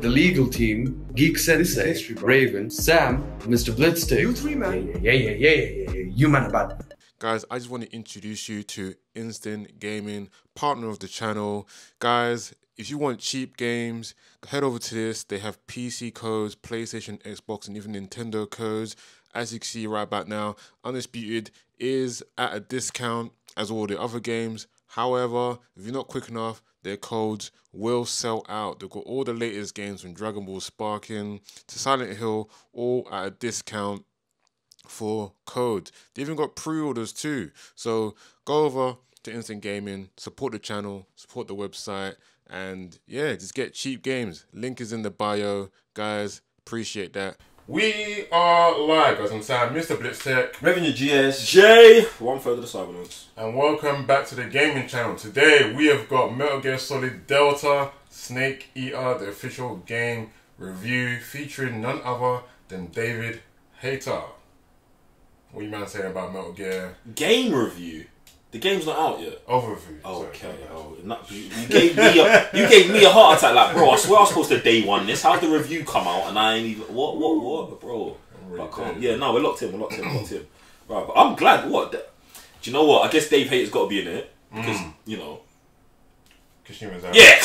the legal team, Geek Sensei, Raven, Sam, Mr. Blitzstick. You three, man. Yeah. You man about. Guys, I just want to introduce you to Instant Gaming, partner of the channel. Guys, if you want cheap games, head over to this. They have PC codes, PlayStation, Xbox, and even Nintendo codes. As you can see right about now, Undisputed is at a discount as all the other games. However, if you're not quick enough, their codes will sell out. They've got all the latest games from Dragon Ball Sparking to Silent Hill, all at a discount for codes. They even got pre-orders too. So go over to Instant Gaming, support the channel, support the website, and yeah, just get cheap games. Link is in the bio. Guys, appreciate that. We are live, guys. I'm Sam, Mr. Blitztech, Revenue GS, J, 1/3 of the Cybernotes. and welcome back to the gaming channel. Today we have got Metal Gear Solid Delta Snake Eater, the official game review featuring none other than David Hayter. What you man saying about Metal Gear? Game review? The game's not out yet. Overview. Okay. You gave me a heart attack. Like, bro, I swear I was supposed to day one this. How's the review come out? And I ain't even what, bro? Yeah, no, we're locked in. Right, but I'm glad. What? Do you know what? I guess Dave Hayter's got to be in it because you know. Kishima's out. Yeah,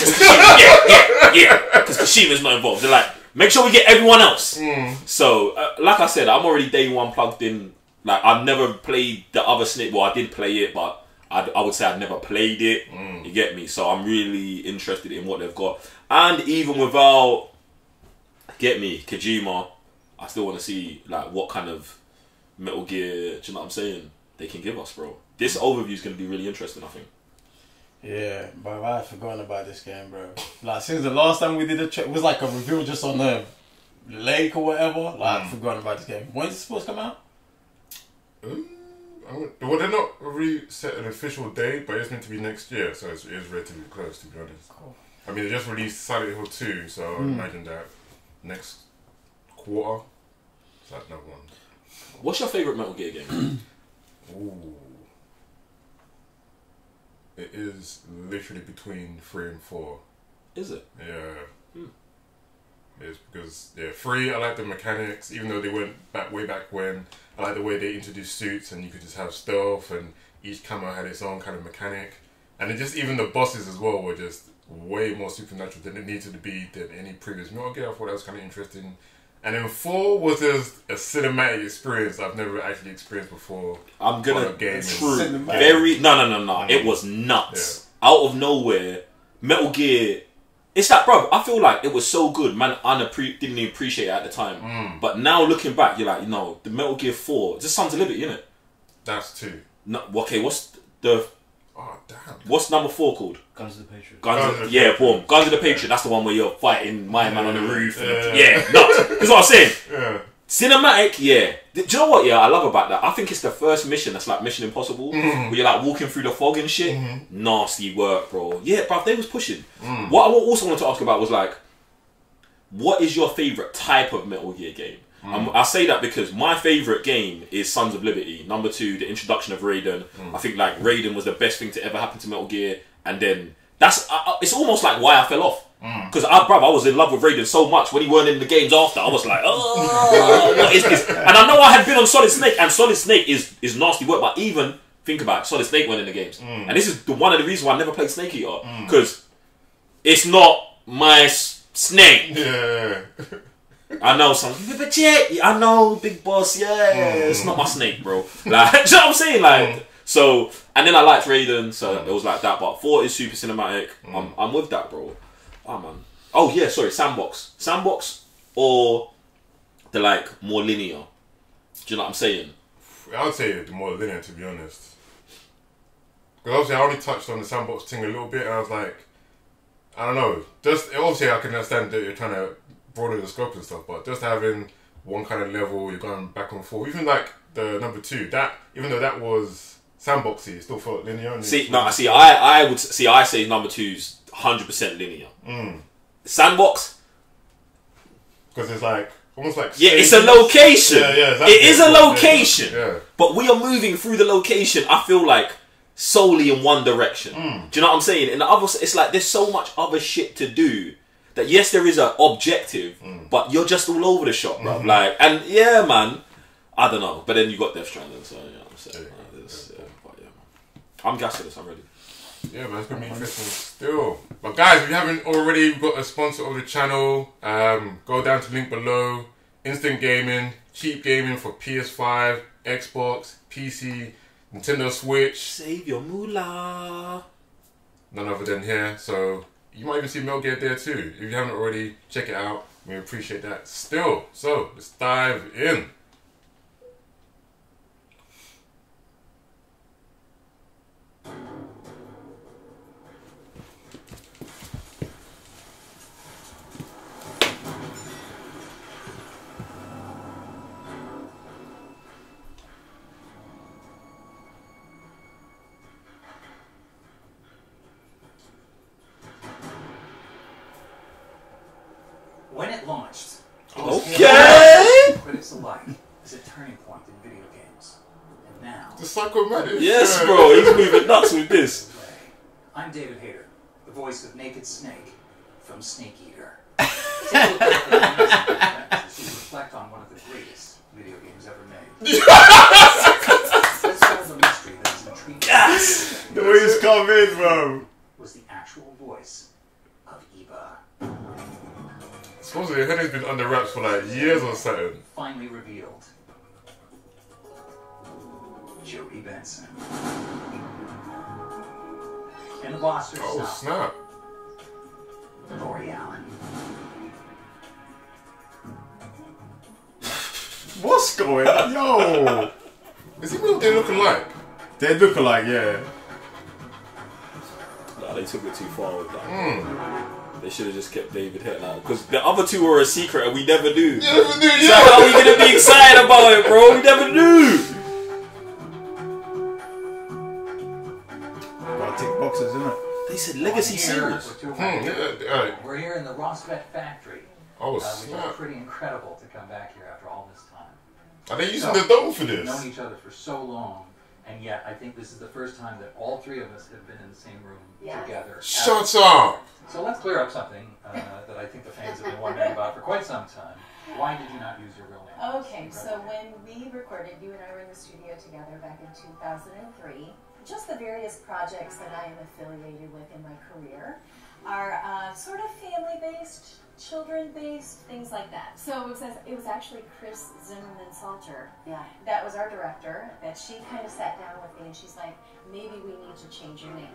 because Kishima's not involved. They're like, make sure we get everyone else. So, like I said, I'm already day one plugged in. Like, I've never played the other Snake. Well, I did play it, but I would say I've never played it. You get me? So I'm really interested in what they've got. And even without, get me, Kojima, I still want to see, like, what kind of Metal Gear, do you know what I'm saying, they can give us, bro. This overview is going to be really interesting, I think. Yeah, but I had forgotten about this game, bro. Like, since the last time we did a check, it was like a review just on the lake or whatever. Like, I've forgotten about this game. When's it supposed to come out? Well, they're not really set an official date, but it's meant to be next year, so it is relatively close, to be honest. Cool. I mean, they just released Silent Hill 2, so I imagine that next quarter, is that another one? What's your favourite Metal Gear game? Ooh. It is literally between 3 and 4. Is it? Yeah. It's because, 3, I like the mechanics, even though they went way back when. I like the way they introduced suits and you could just have stealth and each camo had its own kind of mechanic. And it just, even the bosses as well were just way more supernatural than it needed to be than any previous Metal Gear. I thought that was kind of interesting. And then 4 was just a cinematic experience I've never actually experienced before. I'm gonna game. Very no. It was nuts. Yeah. Out of nowhere, Metal Gear. It's like, bro, I feel like it was so good, man. Didn't even appreciate it at the time. But now looking back, you're like, you know, the Metal Gear 4, just Sons of Liberty, innit? That's 2. No, okay, what's the? Oh damn. What's number 4 called? Guns of the Patriot. Guns of the Patriot. That's the one where you're fighting my man on the roof. Nuts. That's what I'm saying. Yeah. Cinematic, yeah. Do you know what? Yeah, I love about that. I think it's the first mission that's like Mission Impossible, where you're like walking through the fog and shit. Nasty work, bro. Yeah, bro, they was pushing. What I also wanted to ask about was like, what is your favorite type of Metal Gear game? I say that because my favorite game is Sons of Liberty. Number 2, the introduction of Raiden. I think like Raiden was the best thing to ever happen to Metal Gear, and then that's it's almost like why I fell off. Because I was in love with Raiden so much when he weren't in the games after. I was like, oh, what is this? And I know I had been on Solid Snake, and Solid Snake is nasty work. But even think about it, Solid Snake weren't in the games, and this is one of the reasons why I never played Snake Eater, because it's not my snake. Yeah. I know some, but yeah, I know Big Boss. Yeah, it's not my snake, bro. Like, do you know what I'm saying? Like, so, and then I liked Raiden, so it was like that. But 4 is super cinematic. I'm with that, bro. Oh man. Oh yeah, sorry, sandbox or the like more linear. Do you know what I'm saying? I would say the more linear, to be honest. Because obviously I already touched on the sandbox thing a little bit, and I was like, I don't know. Just obviously I can understand that you're trying to broaden the scope and stuff, but just having one kind of level, you're going back and forth. Even like the number 2, that even though that was sandboxy, it still felt linear. I say number 2's 100% linear. Sandbox, because it's like almost like it's a location. Exactly. It is a location. Yeah. But we are moving through the location. I feel like solely in one direction. Do you know what I'm saying? In the other, it's like there's so much other shit to do that yes, there is an objective, but you're just all over the shop, bro. Like, and yeah, man, I don't know. But then you got Death Stranding, so you know what I'm saying. But yeah, man. I'm gassed for this. I'm ready. Yeah, man, it's gonna be interesting still. But guys, if you haven't already got a sponsor of the channel, go down to the link below. Instant Gaming, cheap gaming for PS5, Xbox, PC, Nintendo Switch. Save your moolah. None other than here. So you might even see Metal Gear there too. If you haven't already, check it out. We appreciate that still. So let's dive in. When it launched, Okay. critics alike as a turning point in video games. And now, The psychomatic. Yes, bro. He's moving nuts with this. I'm David Hayter, the voice of Naked Snake from Snake Eater. Take a look at the amazing performance as you reflect on one of the greatest video games ever made. Let's solve the mystery that has intrigued Yes. The way he's come in, bro. was the actual voice of Eva. Supposedly, Henry's been under wraps for like years or so. Finally revealed. Jodie Benson. And the boss Oh herself, snap! Lori Allen. What's going on? Yo! Is he what they looking like? They look alike, yeah. Nah, they took it too far with that. They should have just kept David Hitler because the other two were a secret and we never knew. So how are we gonna be excited about it, bro? We never knew. Gotta tick boxes, isn't it? They said Legacy series. We're here in the Rosvet factory. Oh Which is snap! pretty incredible to come back here after all this time. Are they using the dome for We've this? known each other for so long, and yet I think this is the first time that all three of us have been in the same room together. Shut up! So let's clear up something that I think the fans have been wondering about for quite some time. Why did you not use your real name? Okay, so when we recorded, you and I were in the studio together back in 2003. Just the various projects that I am affiliated with in my career are sort of family-based, children-based, things like that. So it was actually Chris Zimmerman Salter. Yeah. That was our director, that she kind of sat down with me and she's like, maybe we need to change your name.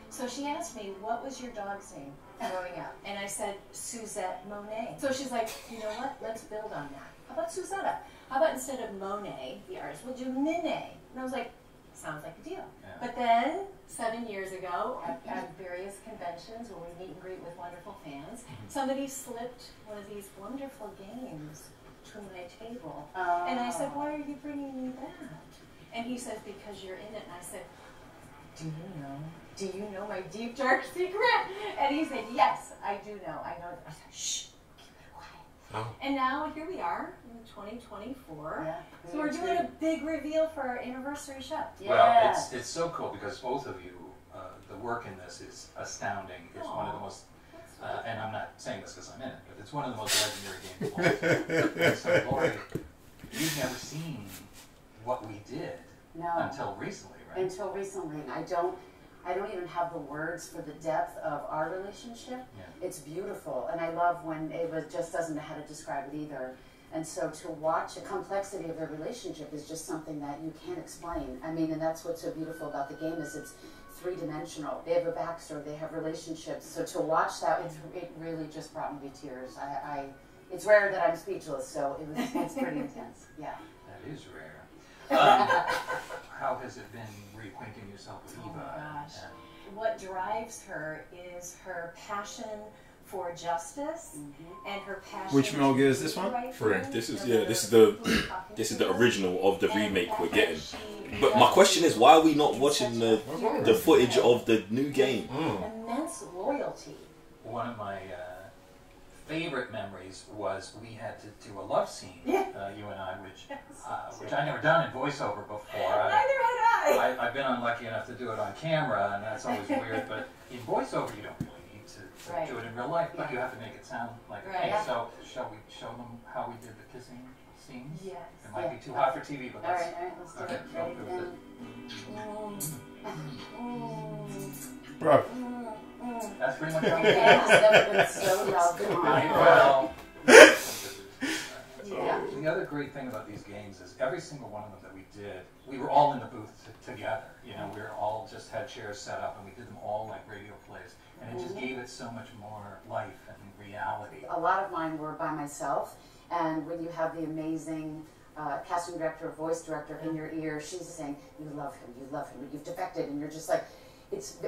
So she asked me, what was your dog's name growing up? And I said, Suzette Monet. So she's like, you know what, let's build on that. How about Suzetta? How about instead of Monet, the artist, we'll do Nene? And I was like, sounds like a deal. Yeah. But then, 7 years ago, at various conventions where we meet and greet with wonderful fans, somebody slipped one of these wonderful games to my table. And I said, why are you bringing me that? And he says, because you're in it. And I said, do you know? Do you know my deep, dark secret? And he said, yes, I do know. I know. I said, shh, keep it quiet. Oh. And now here we are in 2024. Yeah, So we're doing a big reveal for our anniversary show. Well, it's so cool because both of you, the work in this is astounding. It's one of the most, and I'm not saying this because I'm in it, but it's one of the most legendary games of all time. So, Lori, you've never seen what we did No. until recently, right? Until recently. I don't even have the words for the depth of our relationship. Yeah. It's beautiful, and I love when just doesn't know how to describe it either. And so to watch the complexity of their relationship is just something that you can't explain. I mean, and that's what's so beautiful about the game is it's three-dimensional. They have a backstory, they have relationships. So to watch that, it really just brought me to tears. It's rare that I'm speechless, so it's pretty intense. Yeah. That is rare. How has it been reacquainting yourself with Eva? Oh my gosh. And What drives her is her passion for justice and her passion. Which Metal Gear is this one? Free. This is the original of the remake we're getting. But my question is, why are we not watching the footage of the new game? Immense loyalty. one of my favorite memories was we had to do a love scene, you and I, which I never done in voiceover before. Neither had I. I've been unlucky enough to do it on camera, and that's always weird. But in voiceover, you don't really need to Right. do it in real life, but you have to make it sound like a Right. game. So shall we show them how we did the kissing scenes? Yes. It might be too hot for TV, but All let's. right, let's do Okay, it. so Ready? Bro. That's pretty much how we Yeah, did it's never been so loud. Come on. Well, Yeah. the other great thing about these games is every single one of them that we did, we were all in the booth together. You know, we were all just had chairs set up, and we did them all like radio plays, and it just gave it so much more life and reality. A lot of mine were by myself, and when you have the amazing casting director, voice director in your ear, she's saying, you love him, you've defected, and you're just like, it's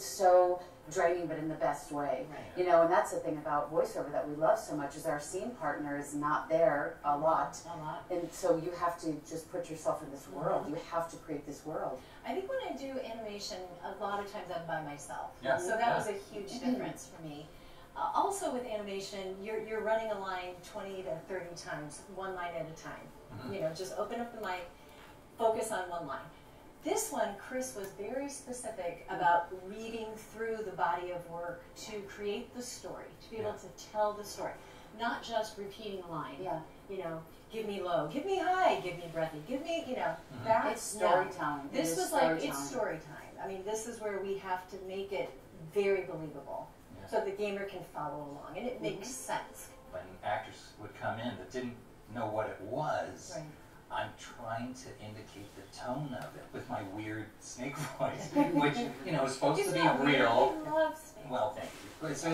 so draining, but in the best way. Right. You know, and that's the thing about voiceover that we love so much is our scene partner is not there a lot. And so you have to just put yourself in this world. You have to create this world. I think when I do animation, a lot of times I'm by myself. Yeah. So that was a huge difference for me. Also with animation, you're running a line 20 to 30 times, one line at a time. You know, just open up the mic, focus on one line. This one, Chris was very specific about reading through the body of work to create the story, to be able to tell the story, not just repeating a line. Yeah. You know, give me low, give me high, give me breathy, give me, you know, that's It's storytelling. This was like, it's story time. I mean, this is where we have to make it very believable so the gamer can follow along, and it makes sense. When actors would come in that didn't know what it was, Right. I'm trying to indicate the tone of it with my weird snake voice, which, you know, is supposed to be real. I love snakes. Well, thank you. But it's you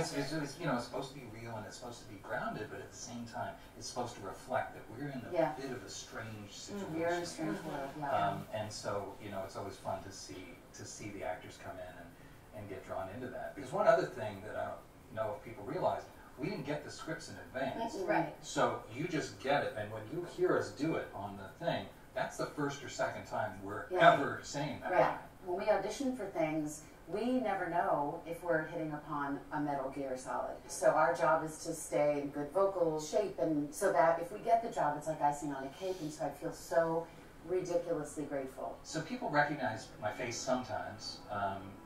know, it's supposed to be real and it's supposed to be grounded, but at the same time, it's supposed to reflect that we're in a bit of a strange situation. You're in a strange world, yeah. And so, you know, it's always fun to see the actors come in and get drawn into that. Because one other thing that I don't know if people realize, we didn't get the scripts in advance. Right. So you just get it, and when you hear us do it on the thing, that's the first or second time we're ever saying that. Right. When we audition for things, we never know if we're hitting upon a Metal Gear Solid. So our job is to stay in good vocal shape, and so that if we get the job, it's like icing on a cake, and so I feel so ridiculously grateful. So people recognize my face sometimes,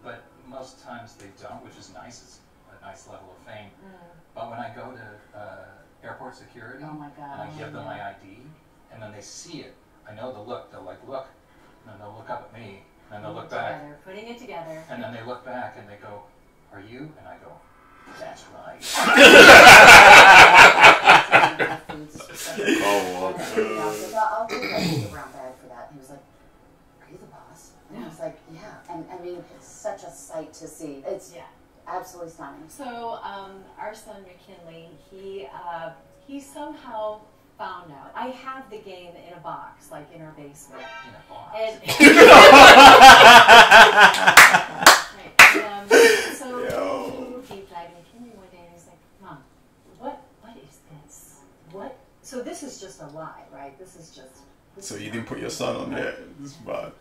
but most times they don't, which is nice. It's a nice level of fame. But when I go to airport security, Oh my and I gosh. give them my ID, and then they see it, I know the look. They'll like look, and then they'll look up at me, and then they'll look back, Putting it together. and then they look back and they go, "Are you?" And I go, "That's right." I'll take a brown bag for that. And he was like, are you the boss? And I was like, yeah. And I mean, it's such a sight to see. It's absolutely stunning. So our son McKinley, he somehow found out. I have the game in a box, like in our basement. In a box. And, so he died McKinley one day, and he's like, Mom, what is this? What? So this is just a lie, right? This is just. So you didn't put your son on there. This is bad.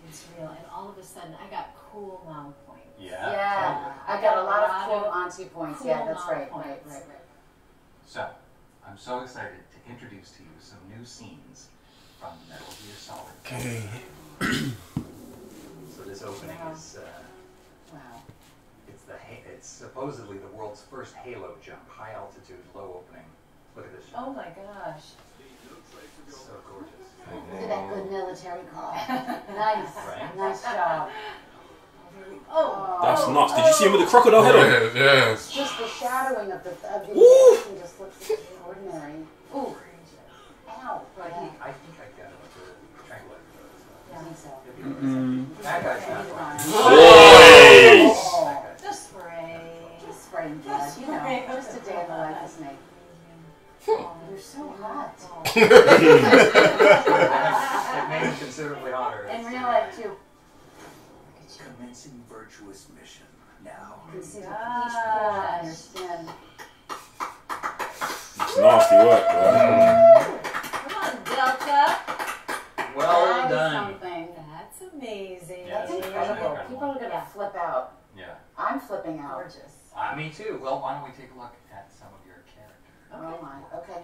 It's real, and all of a sudden, I got cool mom points. Yeah. I got a lot of cool auntie points. Cool Yeah, that's mom right. points. Right. So, I'm so excited to introduce to you some new scenes from Metal Gear Solid. Okay. So this opening is, Wow. it's supposedly the world's first Halo jump, high altitude, low opening. Look at this shot. Oh my gosh. It's so gorgeous. Look at that good military call. Nice. Right? Nice job. That's nuts. Did you see him with the crocodile head on? Yes. Just the shadowing of the animation just looks extraordinary. Ooh. Ow. But Yeah. I think I got it with the tranquilizer. I think so. That guy's not fine. Hey! Oh. The spray. Just spraying blood, you know, just a day in the life of Snake. Oh, you're so hot. It made it considerably hotter. In real life, too. Commencing virtuous mission now. You can see the peach pore on your skin. It's nasty work, bro. Come on, Delta. Well That is done. something. That's amazing. Yeah, That's incredible. People are going to flip out. Yeah. I'm flipping out. Gorgeous. Me too. Well, why don't we take a look at some of your characters? Oh my. Okay.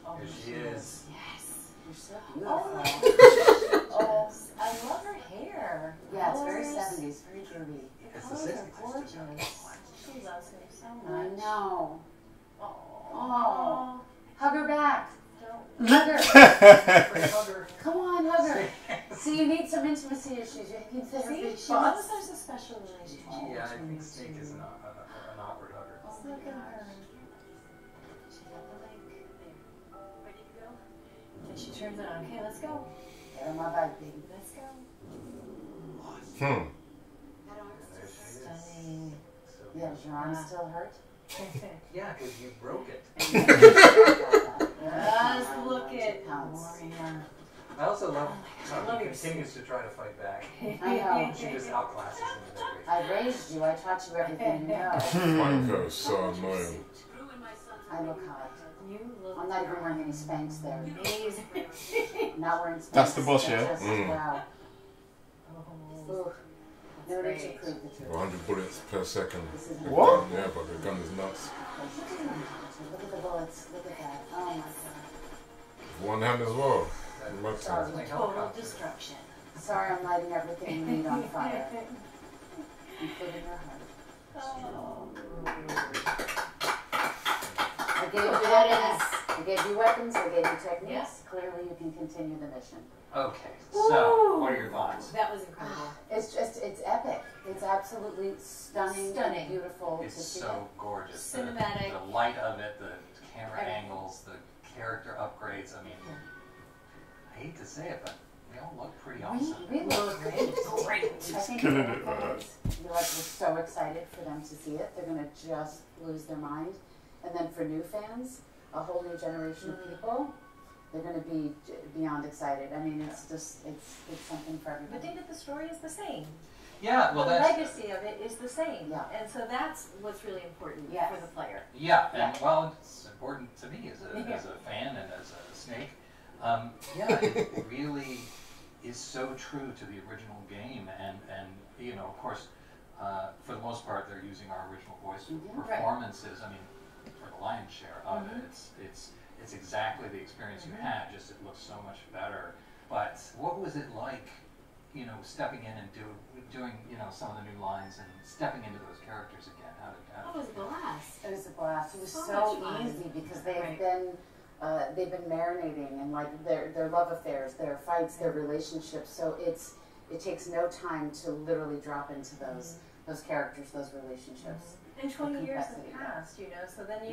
Oh, Here she is. Yes. You're so Oh beautiful. gorgeous. I love her hair. Yeah, it's very Colors. 70s, very groovy. The It's the colors 60s. are gorgeous. She loves him so I much. know. Oh. Oh. Hug her back. Don't. Hug her. Hugger. Come on, hug her. See, you need some intimacy issues. You need therapy. See, she knows there's a special relationship. Yeah, I between think these Snake two. is an awkward hugger. Oh, look at her. She got the leg there. Ready to go? And she turns it on. Okay, let's go. Get on my bike, baby. Let's go. Hmm. Stunning. Yeah, does your arm still hurt? Yeah, because you broke it. Just look at Pounds. Warrior. I also love I how love he your continues to try to fight back. I know. She just outclasses him with everything. I raised you. I taught you everything you know. Fight her is so annoying. I look hot. You look I'm not even wearing any Spanx there. amazing. I'm not wearing Spanx. That's the bullshit. Just, Wow. Oh, Ooh. No need to great. prove the truth. 100 bullets per second. This is What? Yeah, but the gun is nuts. Look at the bullets. Look at that. Oh my god. One hand as well. Sorry. total destruction. Sorry, I'm lighting everything you need on fire, including your heart. Oh. I gave you weapons. I gave you weapons. I gave you techniques. Yes. Clearly, you can continue the mission. Okay, so what are your thoughts? That was incredible. It's just, it's epic. It's absolutely stunning, Stunning. and beautiful It's to see. so gorgeous. Cinematic. The light of it, the camera Everything. angles, the character upgrades. I mean, I hate to say it, but they all look pretty awesome. We look great. Great. I think killing the it, man. fans, we're so excited for them to see it. They're gonna just lose their mind. And then for new fans, a whole new generation of people, they're gonna be beyond excited. I mean, it's just, it's something for But everybody. David, the story is the same. Yeah, well, the that's legacy of it is the same. Yeah. And so that's what's really important Yes. for the player. yeah, and well, it's important to me as a fan and as a Snake. Yeah, it really is so true to the original game, and you know, of course, for the most part, they're using our original voice Right. performances. I mean, for the lion's share of it, it's exactly the experience you had. Just it looks so much better. But what was it like, you know, stepping in and doing you know some of the new lines and stepping into those characters again? How Oh, it was a blast. It was a blast. It was So so much fun. easy because Right. they've been marinating in like their love affairs, their fights, their relationships. So it takes no time to literally drop into those characters, those relationships. And 20 years have complexity, passed, you know, so then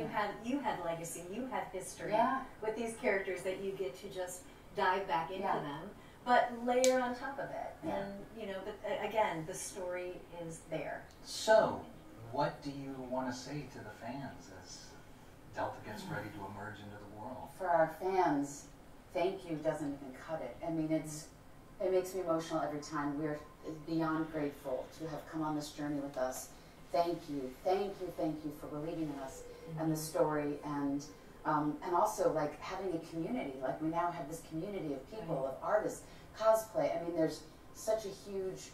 you had legacy, you had history Yeah. with these characters that you get to just dive back into Yeah. them, but layer on top of it. Yeah. And, you know, but again, the story is there. So, what do you want to say to the fans as Delta gets ready to emerge into the world? For our fans, thank you doesn't even cut it. I mean, it makes me emotional every time. We're beyond grateful to have come on this journey with us. Thank you for believing in us and the story, and also like having a community. Like we now have this community of people, of artists, cosplay. I mean, there's such a huge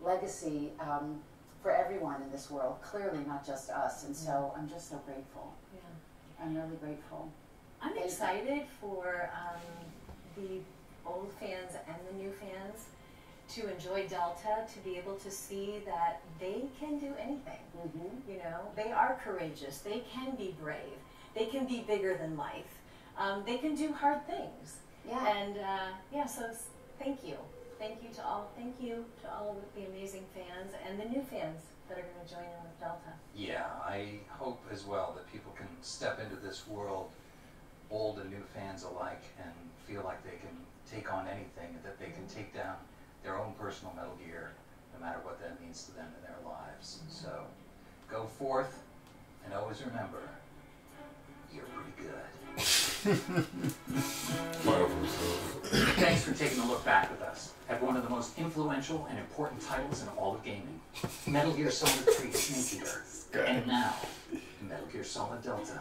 legacy for everyone in this world. Clearly, not just us. And so I'm just so grateful. Yeah. I'm really grateful. I'm Thank you. excited for the old fans and the new fans to enjoy Delta, to be able to see that they can do anything. Mm-hmm. You know, they are courageous. They can be brave. They can be bigger than life. They can do hard things. Yeah. And so thank you. Thank you to all of the amazing fans and the new fans that are going to join in with Delta. Yeah, I hope as well that people can step into this world, old and new fans alike, and feel like they can take on anything, that they can take down their own personal Metal Gear, no matter what that means to them in their lives. So, go forth, and always remember, you're pretty good. Fight over himself. Thanks for taking a look back with us at one of the most influential and important titles in all of gaming, Metal Gear Solid 3 Snake Eater, and now, Metal Gear Solid Delta.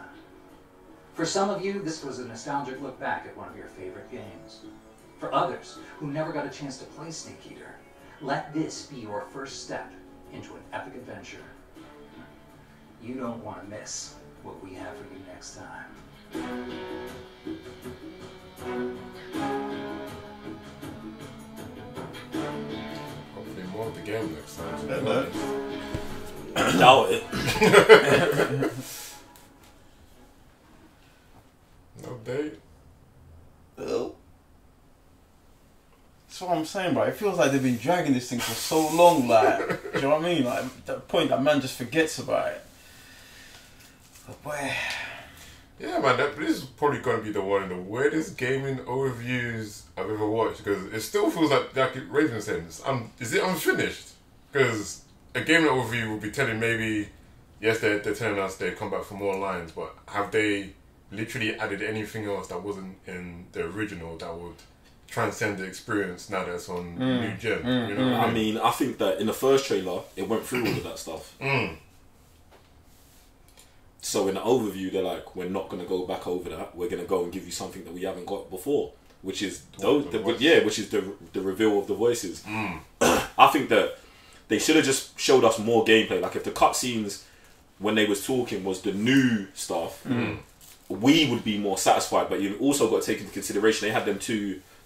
For some of you, this was a nostalgic look back at one of your favorite games. For others who never got a chance to play Snake Eater, let this be your first step into an epic adventure. You don't want to miss what we have for you next time. game next time. Doubt it. No date. Oh. That's what I'm saying, bro. It feels like they've been dragging this thing for so long, like, do you know what I mean? Like, at that point that man just forgets about it. But boy. Yeah, man, this is probably going to be one of the weirdest gaming overviews I've ever watched, because it still feels like Raven said, is it unfinished? Because a gaming overview will be telling maybe, yes, they're telling us they come back for more lines, but have they literally added anything else that wasn't in the original that would transcend the experience now that it's on new gen? You know what I mean, I think that in the first trailer, it went through all of that stuff. So in the overview, they're like, we're not going to go back over that. We're going to go and give you something that we haven't got before, which is which is the reveal of the voices. I think that they should have just showed us more gameplay. Like if the cutscenes when they was talking was the new stuff, we would be more satisfied. But you've also got to take into consideration they had the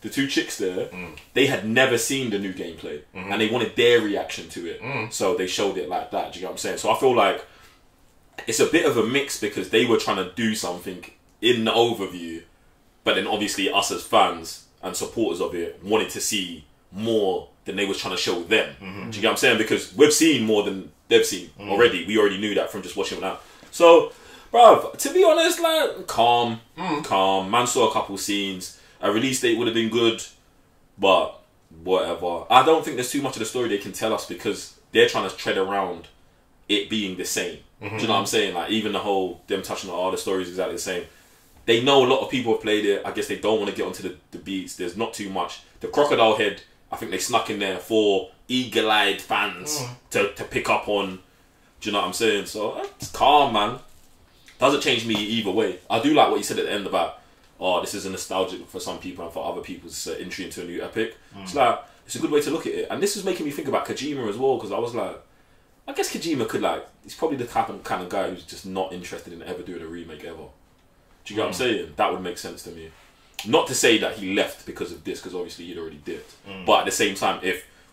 two chicks there. They had never seen the new gameplay, and they wanted their reaction to it. So they showed it like that. Do you know what I'm saying? So I feel like it's a bit of a mix because they were trying to do something in the overview, but then obviously us as fans and supporters of it wanted to see more than they was trying to show them. Do you get what I'm saying? Because we've seen more than they've seen already. We already knew that from just watching it now. So, bruv, to be honest, like, calm. Man saw a couple scenes. A release date would have been good, but whatever. I don't think there's too much of the story they can tell us because they're trying to tread around it being the same. Do you know what I'm saying? Like, even the whole, them touching on, the story's exactly the same. They know a lot of people have played it. I guess they don't want to get onto the beats. There's not too much. The crocodile head, I think they snuck in there for eagle-eyed fans to pick up on. Do you know what I'm saying? So, it's calm, man. Doesn't change me either way. I do like what you said at the end about, this is a nostalgic for some people and for other people it's an entry into a new epic. It's like, it's a good way to look at it. And this was making me think about Kojima as well, because I was like, I guess Kojima could, like, he's probably the kind of guy who's just not interested in ever doing a remake ever. Do you get what I'm saying? That would make sense to me. Not to say that he left because of this, because obviously he'd already did. But at the same time,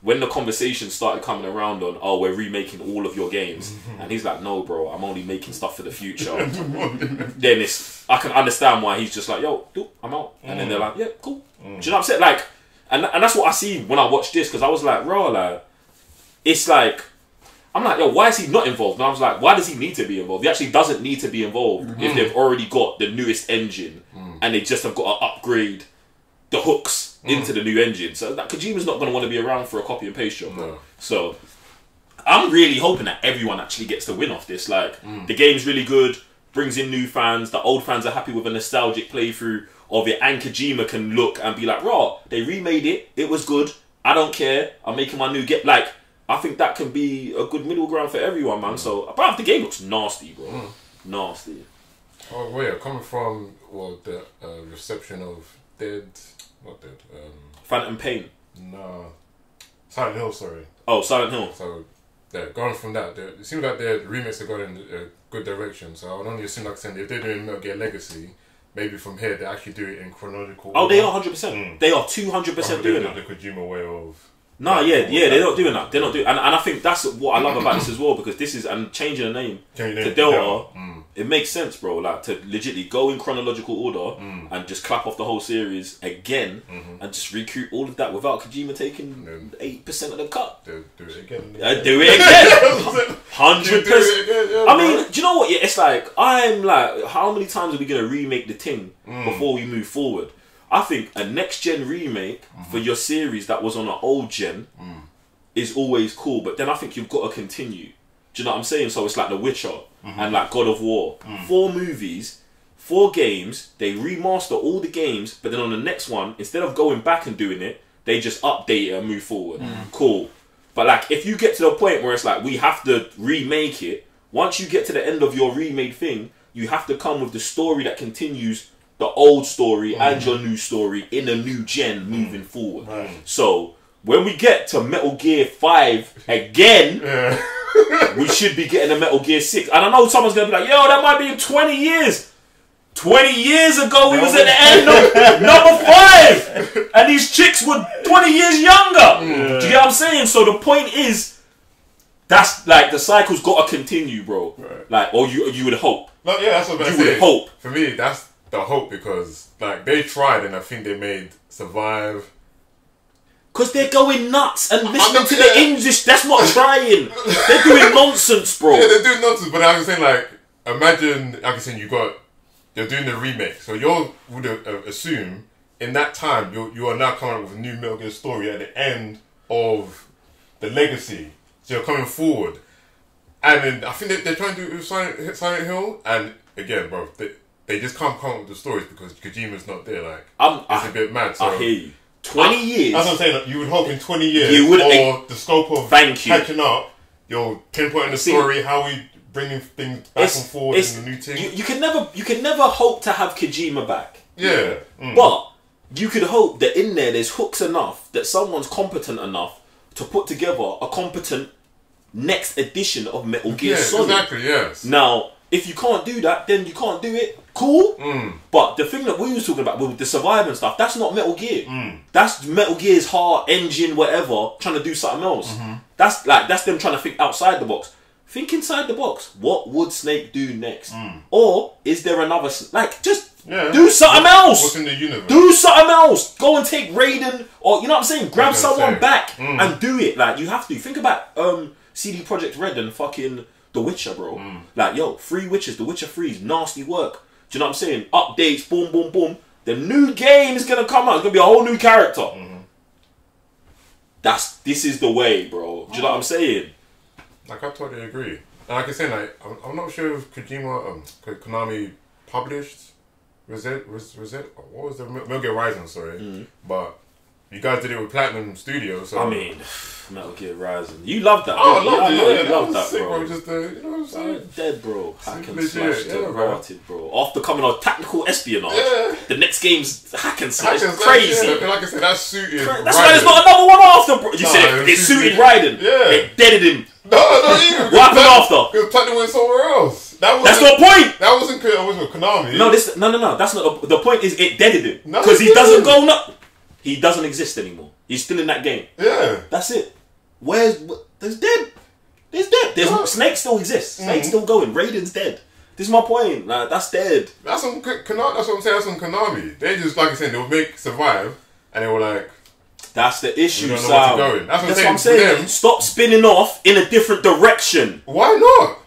when the conversation started coming around on, we're remaking all of your games, and he's like, no, bro, I'm only making stuff for the future. Then I can understand why he's just like, yo, I'm out. And then they're like, yeah, cool. Do you know what I'm saying? Like, and that's what I see when I watch this, because I was like, bro, like, it's like, I'm like, yo, why is he not involved? And I was like, why does he need to be involved? He actually doesn't need to be involved if they've already got the newest engine and they just have got to upgrade the hooks into the new engine. So that Kojima's not going to want to be around for a copy and paste job. No. So I'm really hoping that everyone actually gets to win off this. Like, the game's really good, brings in new fans. The old fans are happy with a nostalgic playthrough of it, and Kojima can look and be like, raw, they remade it. It was good. I don't care. I'm making my new like. I think that can be a good middle ground for everyone, man. So, but the game looks nasty, bro. Nasty. Oh, wait, coming from, the reception of Phantom Pain. No. Silent Hill, sorry. Oh, Silent Hill. So, going from that, it seems like their remakes are going in a good direction. So, I would only assume, like I said, if they're doing Metal Gear Legacy, maybe from here, they actually do it in chronological order. Oh, they are 100%. They are 200% doing that. The Kojima way of... No, they're not doing that. They're not doing, and I think that's what I love about this as well, because this is, and changing the name to Delta, it makes sense, bro. Like, to legitimately go in chronological order and just clap off the whole series again and just recruit all of that without Kojima taking 8% of the cut. Do it again. Do it again. 100%. I mean, do you know what? Yeah, it's like, I'm like, how many times are we gonna remake the thing before we move forward? I think a next gen remake for your series that was on an old gen is always cool, but then I think you've got to continue. Do you know what I'm saying? So it's like The Witcher and like God of War. 4 movies, 4 games, they remaster all the games, but then on the next one, instead of going back and doing it, they just update it and move forward. Cool. But like, if you get to the point where it's like, we have to remake it, once you get to the end of your remade thing, you have to come with the story that continues the old story and your new story in a new gen moving forward. So when we get to Metal Gear 5 again, we should be getting a Metal Gear 6. And I know someone's going to be like, yo, that might be in 20 years. 20 years ago, we was at the end of number 5, and these chicks were 20 years younger. Do you get what I'm saying? So the point is, that's like the cycle's got to continue, bro. Right. Like, or you would hope. No, yeah, that's what I'm You saying. would hope. For me, that's the hope because like they tried and I think they made Survive. Because they're going nuts and listening to the English. That's not trying. They're doing nonsense, bro. Yeah, they're doing nonsense. But I'm saying like, imagine, like I'm saying, you're doing the remake, so you would assume in that time you are now coming up with a new Metal Gear story at the end of the legacy. So you're coming forward, and then I think they're trying to do it with Silent Hill, and again, bro, they just can't come up with the stories because Kojima's not there. Like, it's a bit mad. So I hear you. 20 years. That's what I'm saying. Like, you would hope in 20 years, You would- or the scope of catching up, you're pinpointing the story, how we bringing things back and forward in the new thing. You can never hope to have Kojima back. Yeah. But you could hope that in there's hooks enough that someone's competent enough to put together a competent next edition of Metal Gear Solid. Exactly, yes. Now, if you can't do that, then you can't do it. Cool. But the thing that we was talking about with the Survive and stuff, that's not Metal Gear. That's Metal Gear's heart, engine, whatever, trying to do something else. That's them trying to think outside the box. Think inside the box. What would Snake do next? Or is there another... Like, just do something else. What's in the universe? Do something else. Go and take Raiden. Or, you know what I'm saying? Grab someone back and do it. Like, you have to. Think about CD Projekt Red and fucking The Witcher, bro. Like, yo, 3 Witchers. The Witcher 3's nasty work. Do you know what I'm saying? Updates, boom, boom, boom. The new game is going to come out. It's going to be a whole new character. This is the way, bro. Do you know what I'm saying? Like, I totally agree. And like I said, like, I'm not sure if Konami published was it what was the Metal Gear Rising, sorry. But you guys did it with Platinum Studios, so I mean, Metal Gear Rising. You love that. I loved it. You love that, sick, bro. Just you know what I'm saying? Dead, bro. Hack and legit, slash converted, bro. After coming on tactical espionage, the next game's hack and slash. Crazy. Yeah, like I said, that's suited. That's why there's not another one after, bro. You said it suited Raiden. Yeah. It deaded him. No, not even. What happened after? Because Platinum went somewhere else. That's not the point. That wasn't Konami. No, that's not the point. Is it deaded him No, because it he doesn't didn't. go. He doesn't exist anymore. He's still in that game. Yeah. That's it. There's dead. Snake still exists. Snake's still going. Raiden's dead. This is my point. Like, that's dead. That's on Konami. That's what I'm saying. That's on Konami. They just, like I said, they would make Survive, and they were like, that's the issue, we don't know Sam. where to go in. That's what I'm saying. For them, stop spinning off in a different direction. Why not?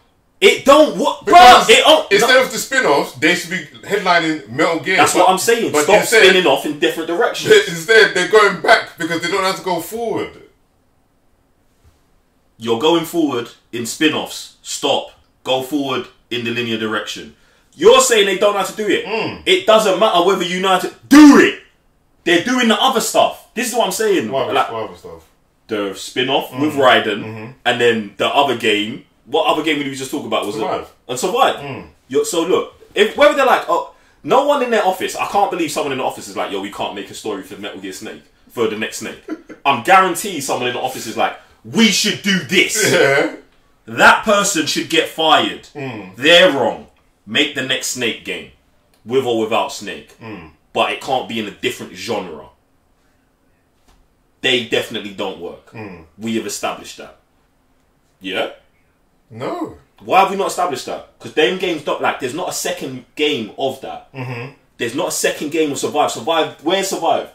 It don't work, bro. Because instead of the spin-offs, they should be headlining Metal Gear. That's what I'm saying. But Stop instead, spinning off in different directions. Instead, they're going back because they don't have to go forward. You're going forward in spin-offs. Stop. Go forward in the linear direction. You're saying they don't know how to do it. It doesn't matter whether you know how to do it. They're doing the other stuff. This is what I'm saying. What other stuff? The spin-off with Raiden, and then the other game. What other game did we just talk about? Was Survive. It? And Survive. So look, whether they're like, oh, no one in their office. I can't believe someone in the office is like, yo, we can't make a story for Metal Gear Snake for the next Snake. I'm guaranteed someone in the office is like, we should do this. Yeah. That person should get fired. They're wrong. Make the next Snake game, with or without Snake, but it can't be in a different genre. They definitely don't work. We have established that. Yeah. No. Why have we not established that? Because them games don't there's not a second game of that. There's not a second game of Survive. Where's Survive?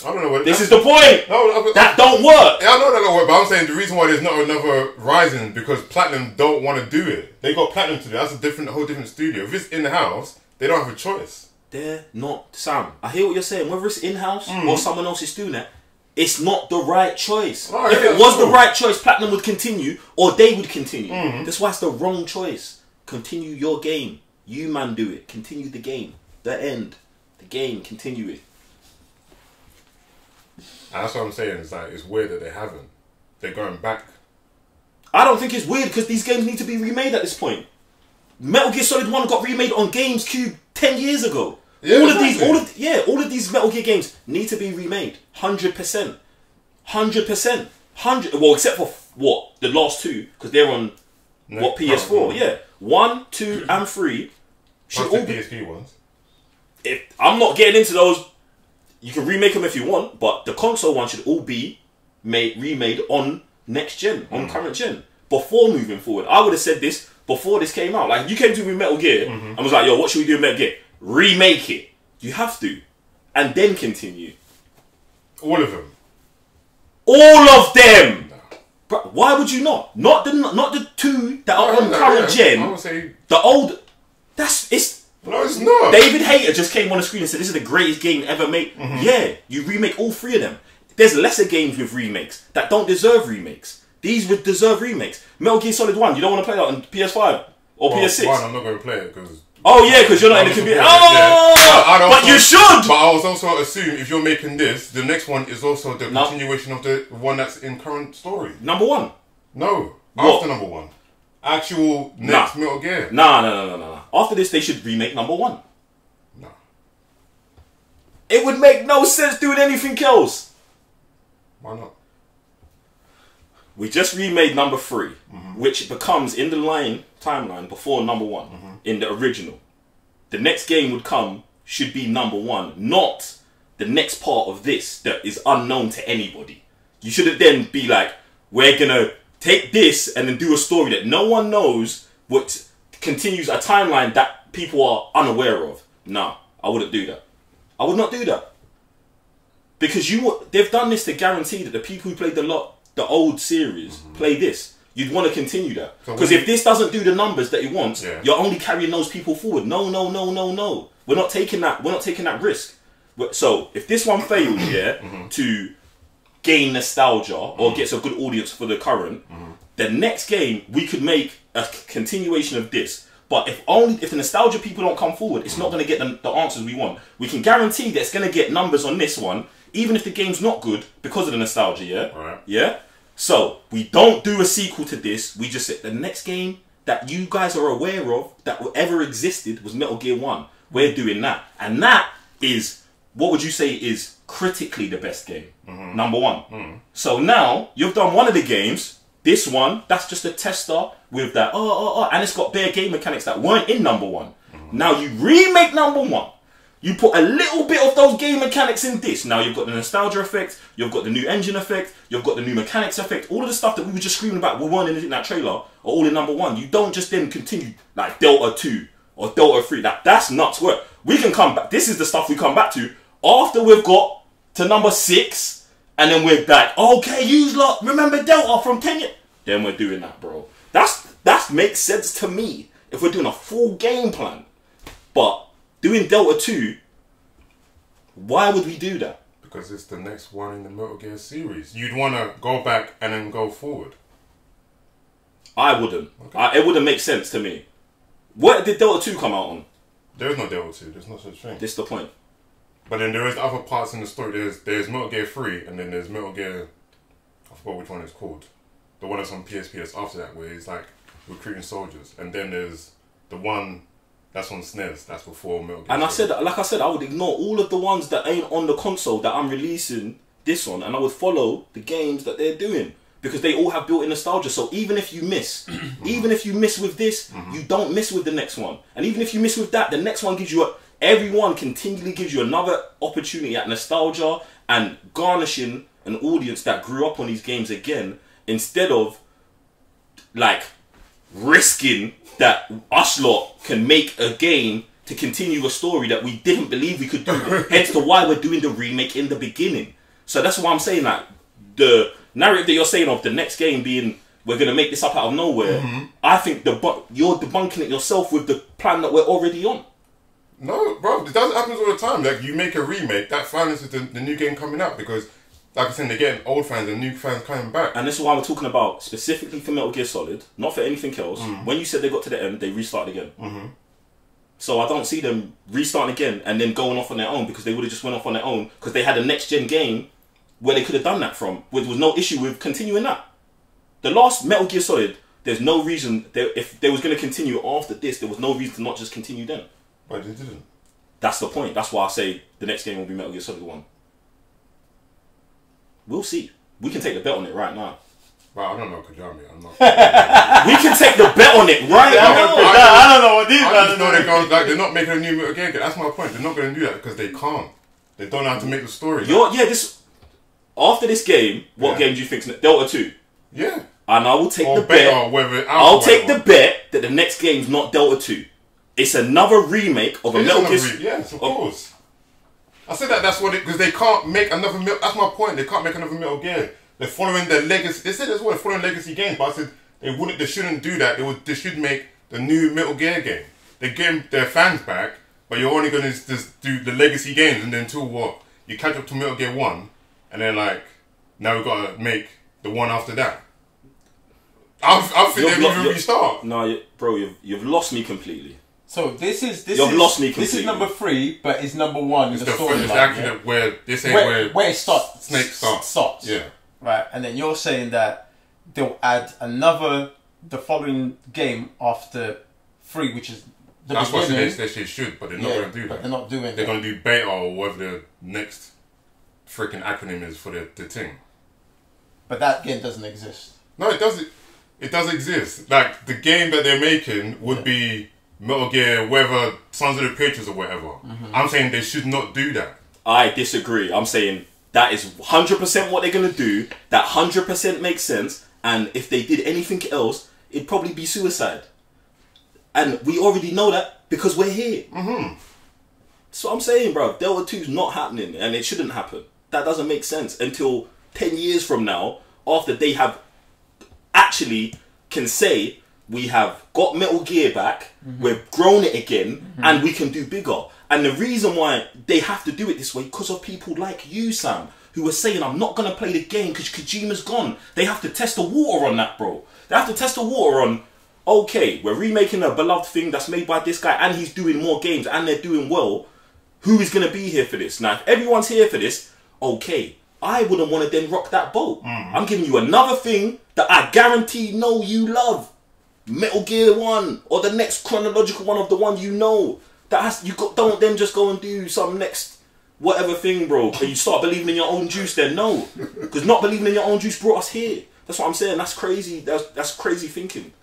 I don't know what. This is the point. No, that don't work. Yeah, I know that don't work, but I'm saying the reason why there's not another Rising because Platinum don't want to do it. They got Platinum to do. That's a whole different studio. If it's in the house, they don't have a choice. They're not Sam. I hear what you're saying. Whether it's in house or someone else is doing it, it's not the right choice. Oh, if yeah, it was cool. the right choice, Platinum would continue, or they would continue. That's why it's the wrong choice. Continue your game. You man do it. Continue the game. The end. The game. Continue it. And that's what I'm saying. It's like it's weird that they haven't. They're going back. I don't think it's weird because these games need to be remade at this point. Metal Gear Solid 1 got remade on GameCube 10 years ago. Yeah, all of these Metal Gear games need to be remade. 100%. 100%. Well, except for what? The last two, because they're on PS4. Yeah. 1, 2, and 3. should Plus all the be. PSP ones. If I'm not getting into those, you can remake them if you want, but the console one should all be remade on next gen, on current gen, before moving forward. I would have said this before this came out. Like, you came to me with Metal Gear and was like, yo, what should we do with Metal Gear? Remake it. You have to. And then continue. All of them. All of them! Bro, why would you not? Not the two that are on current gen. I would say... The old... No, it's not. David Hayter just came on the screen and said, this is the greatest game ever made. Yeah, you remake all three of them. There's lesser games with remakes that don't deserve remakes. These would deserve remakes. Metal Gear Solid 1, you don't want to play that on PS5 or PS6? One, I'm not going to play it because... Oh yeah, because you're not in the computer. But you should! But I was also assume if you're making this, the next one is also the continuation of the one that's in current story. Number one. No. What? After number one. Actual next Metal Gear. Nah. After this, they should remake number one. No. It would make no sense doing anything else. Why not? We just remade number 3, which becomes in the timeline before number 1 in the original. The next game would come should be number 1, not the next part of this that is unknown to anybody. You shouldn't then be like, we're gonna take this and then do a story that no one knows, what continues a timeline that people are unaware of. No, I wouldn't do that. I would not do that. Because they've done this to guarantee that the people who played the old series play this. You'd want to continue that. Because if this doesn't do the numbers that it wants, you're only carrying those people forward. No. We're not taking that risk. So if this one fails, to gain nostalgia or gets a good audience for the current, the next game we could make a continuation of this. But if the nostalgia people don't come forward, it's not going to get the answers we want. We can guarantee that it's going to get numbers on this one, even if the game's not good because of the nostalgia. Yeah. So we don't do a sequel to this. We just said the next game that you guys are aware of that ever existed was Metal Gear 1. We're doing that, and that is, what would you say is critically the best game? Number 1. So now you've done one of the games. This one, that's just a tester with that, and it's got bare game mechanics that weren't in number 1. Now you remake number 1. You put a little bit of those game mechanics in this. Now you've got the nostalgia effect, you've got the new engine effect, you've got the new mechanics effect. All of the stuff that we were just screaming about, we weren't in that trailer, are all in number 1. You don't just then continue like Delta 2 or Delta 3. That's nuts work. We can come back. This is the stuff we come back to after we've got to number 6. And then we're like, okay, you lot remember Delta from 10 years? Then we're doing that, bro. That makes sense to me if we're doing a full game plan. But doing Delta 2, why would we do that? Because it's the next one in the Metal Gear series. You'd want to go back and then go forward. I wouldn't. Okay. It wouldn't make sense to me. What did Delta 2 come out on? There is no Delta 2. There's no such thing. This is the point. But then there is other parts in the story. There's Metal Gear 3, and then there's Metal Gear... I forgot which one it's called. The one that's on PSP that's after that, where it's like recruiting soldiers. And then there's the one that's on SNES, that's before Metal Gear. And like I said, I would ignore all of the ones that ain't on the console that I'm releasing this on, and I would follow the games that they're doing. Because they all have built-in nostalgia. So even if you miss, with this, you don't miss with the next one. And even if you miss with that, the next one gives you everyone continually gives you another opportunity at nostalgia and garnishing an audience that grew up on these games again, instead of like risking that us lot can make a game to continue a story that we didn't believe we could do. Hence to why we're doing the remake in the beginning. So that's why I'm saying that the narrative that you're saying of the next game being we're going to make this up out of nowhere, I think you're debunking it yourself with the plan that we're already on. No, bro, it doesn't happen all the time. Like, you make a remake, that finances the new game coming out because, like I said, they're getting old fans and new fans coming back. And this is why we're talking about specifically for Metal Gear Solid, not for anything else. When you said they got to the end, they restarted again. So I don't see them restarting again and then going off on their own, because they would have just went off on their own because they had a next-gen game where they could have done that from. There was no issue with continuing that. The last Metal Gear Solid, there's no reason, if they was going to continue after this, there was no reason to not just continue then. But they didn't. That's the point. That's why I say the next game will be Metal Gear Solid 1. We'll see. We can take the bet on it right now. Well, I don't know Kojami. I'm not. We can take the bet on it right now. I don't don't know what these I guys just know they're not making a new Metal Gear game. That's my point. They're not going to do that because they can't. They don't know how to make the story. After this game, what game do you think's Delta 2? Yeah. And I will take Or the bet. I'll take the bet that the next game's not Delta 2. It's another remake of a Metal Gear. Yes, of course. I said that's what it because they can't make another. That's my point. They can't make another Metal Gear. They're following their legacy. They said as well, they're following legacy games, but I said they shouldn't do that. They should make the new Metal Gear game. They get their fans back, but you're only going to just do the legacy games, and then until what you catch up to Metal Gear 1, and then like now we've got to make the one after that. I think they'll even restart. No, bro, you've lost me completely. So this is lost me completely. This is number 3, but it's number 1 in the storyline. It's actually where it starts. Snake starts. Yeah. Right, and then you're saying that they'll add the following game after 3, which is the That's beginning. what they should, but they're not going to do that. But they're not doing that. They're going to do beta or whatever the next freaking acronym is for the thing. But that game doesn't exist. No, it doesn't. It does exist. Like the game that they're making would be Metal Gear, whether Sons of the Patriots or whatever. I'm saying they should not do that. I disagree. I'm saying that is 100% what they're going to do. That 100% makes sense. And if they did anything else, it'd probably be suicide. And we already know that because we're here. That's what I'm saying, bro. Delta 2's not happening and it shouldn't happen. That doesn't make sense until 10 years from now, after they have actually can say, we have got Metal Gear back, we've grown it again, and we can do bigger. And the reason why they have to do it this way, because of people like you, Sam, who are saying, I'm not going to play the game because Kojima's gone. They have to test the water on that, bro. They have to test the water on, okay, we're remaking a beloved thing that's made by this guy, and he's doing more games, and they're doing well. Who is going to be here for this? Now, if everyone's here for this, okay, I wouldn't want to then rock that boat. I'm giving you another thing that I guarantee know you love. Metal Gear 1 or the next chronological one of the one you know. Don't then just go and do some next whatever thing, bro. And you start believing in your own juice then. No. Because not believing in your own juice brought us here. That's what I'm saying. That's crazy. That's crazy thinking.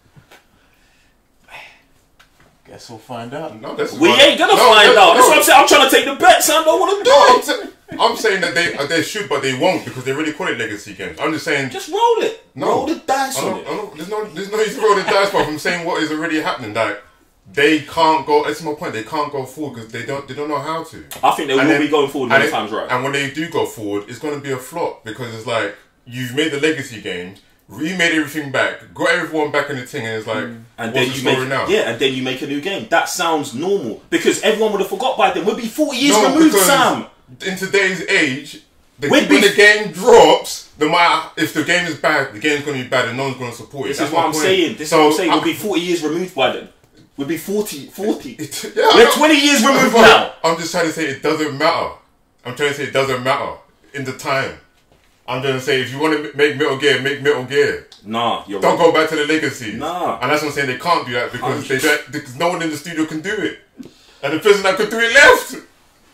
Guess we'll find out. No, we ain't gonna find out. That's what I'm saying. I'm trying to take the bet, Sam. I don't want to do it. I'm saying that they should, but they won't because they already call it legacy games. I'm just saying, just roll it. Roll the dice on it. There's no need to roll the dice, but I'm saying what is already happening. Like they can't go. That's my point. They can't go forward because they don't know how to. I think they will be going forward when the time's right. And when they do go forward, it's going to be a flop because it's like you've made the legacy games, remade everything back, got everyone back in the thing, and it's like, and what's then the story now? Yeah, and then you make a new game. That sounds normal because everyone would have forgot by then. We'll be 40 years removed, Sam. In today's age, when the game drops, no matter if the game is bad, the game's going to be bad and no one's going to support it. This is what I'm saying. We'll be 40 years removed by then. We'll be 40. We're 20 years removed now. I'm just trying to say it doesn't matter. I'm trying to say it doesn't matter in the time. I'm trying to say if you want to make Metal Gear, make Metal Gear. Nah, you're Don't go back to the legacy. Nah. And that's what I'm saying. They can't do that because no one in the studio can do it. And the person that could do it left.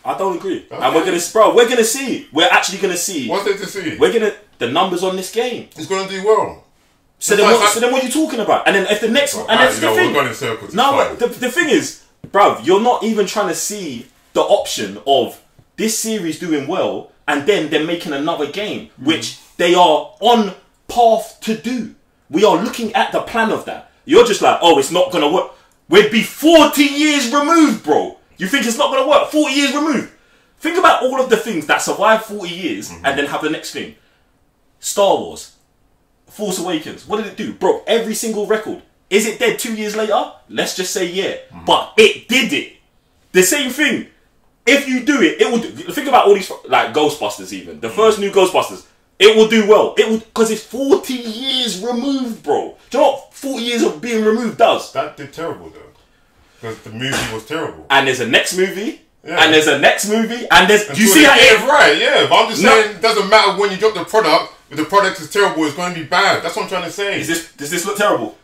I don't agree. Okay. And we're gonna see. We're actually gonna see. What's there to see? The numbers on this game. It's gonna do well. So then what are you talking about? And then if the next one, and that's the thing. We're going in circles. No, but the thing is, bruv, you're not even trying to see the option of this series doing well and then they're making another game, which they are on path to do. We are looking at the plan of that. You're just like, oh, it's not gonna work. We'd be 40 years removed, bro. You think it's not going to work? 40 years removed. Think about all of the things that survive 40 years and then have the next thing. Star Wars. Force Awakens. What did it do? Broke every single record. Is it dead 2 years later? Let's just say yeah. But it did it. The same thing. If you do it, it will do. Think about all these, like Ghostbusters even. The first new Ghostbusters. It will do well. It will, because it's 40 years removed, bro. Do you know what 40 years of being removed does? That did terrible though. Because the movie was terrible. And there's a next movie. Yeah. And there's a next movie. And there's... Do you see how it... Right, yeah. But I'm just saying, it doesn't matter when you drop the product. If the product is terrible, it's going to be bad. That's what I'm trying to say. Does this look terrible?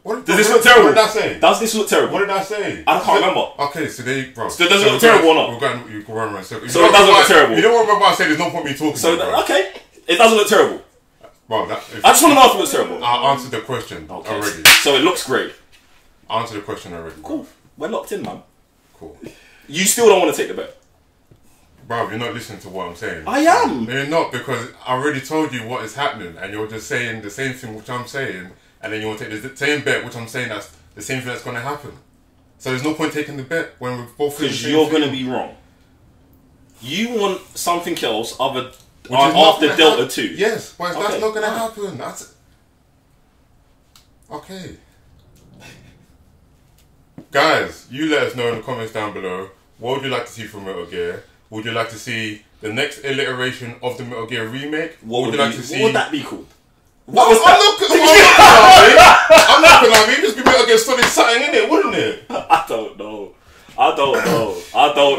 Does this look terrible? What did I say? Does this look terrible? What did I say? I can't remember. Okay, so there you... Bro. So does it look terrible or not? We're going to run around. So it doesn't look terrible. You don't remember what I said? There's no point me talking about it. Okay. It doesn't look terrible. Bro, I just want to know if it looks terrible. I answered the question already. So it looks great. Answer the question already. Cool. We're locked in, man. Cool. You still don't want to take the bet? Bro, you're not listening to what I'm saying. I am. No, you're not, because I already told you what is happening, and you're just saying the same thing which I'm saying, and then you want to take the same bet which I'm saying that's the same thing that's going to happen. So there's no point taking the bet when we're both because you're going to be wrong. You want something else other Which is after Delta 2. Yes, but Okay. that's not going to happen. That's okay. Guys, you let us know in the comments down below. What would you like to see from Metal Gear? Would you like to see the next iteration of the Metal Gear remake? What would that be called? What was that? I'm not gonna lie, just be Metal Gear Solid something in it, wouldn't it? I don't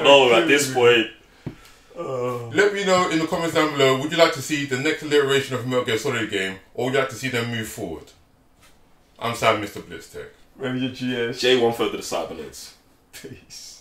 know at this point. Let me know in the comments down below. Would you like to see the next iteration of Metal Gear Solid game, or would you like to see them move forward? I'm Sam, Mr. Blitztech. Maybe your GS. J1 for the Cybernerds. Peace.